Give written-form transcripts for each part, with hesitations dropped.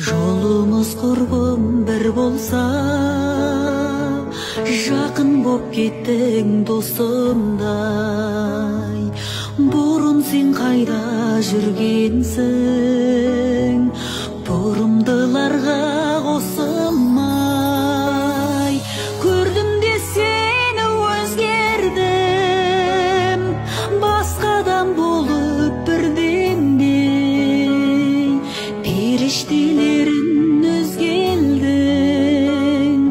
Жолумуз курбум бир болса, жакын боп кеттиң досумдай. Бурун сен кайда жүргенсиң, бурумдыларга косулмай. Көрдүм де сени өзгердим, башкадан болуп бирдемдей. Периштелерин өзгелдиң,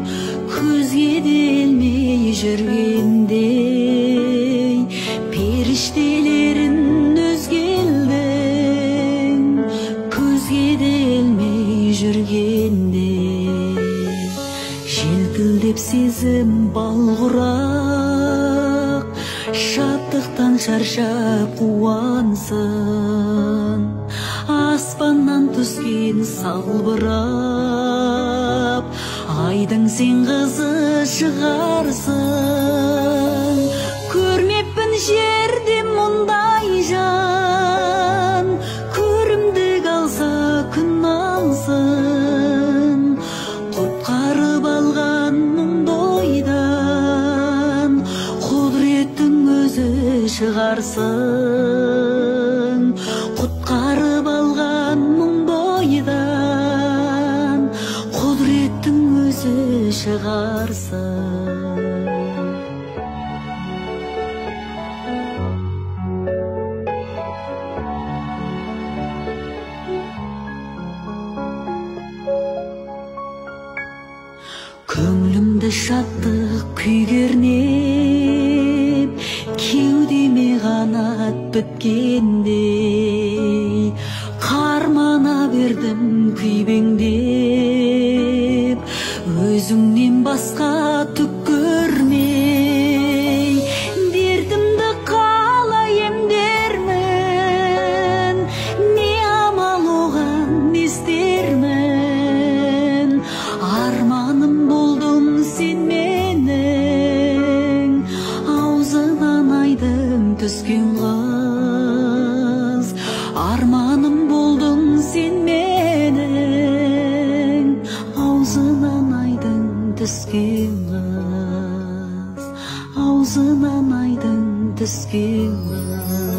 көзге делмей жүргендей. Периштелерин өзгелдиң, көзге делмей жүргендей. Желпілдеп сезім балғұрақ, шаттықтан шаршап қуансың. Аспаннан түскен салбырап, айдың сен қызы шығарсың. Көрмеппін жерде мұндай жан, көрімдік алса күн алсын. Құтқарып алған мұңды ойдан, құдіреттің өзі шығарсың. Құтқарып алған мұңды ойдан, құдіреттің өзі шығарсың. Көңлімді шаттық күй кернеп, кеудеме қанат біткендей. Қармана бердім күйбеңдеп, өзіңнен басқа түк көрмей. Дертімді қалай емдермін, не амал оған не істермін. Арманым болдың сен менің, аузынан айдың түскен қыз. Арманым болдың сен менің, аузынан айдың түскен қыз. Аузынан айдың түскен қыз.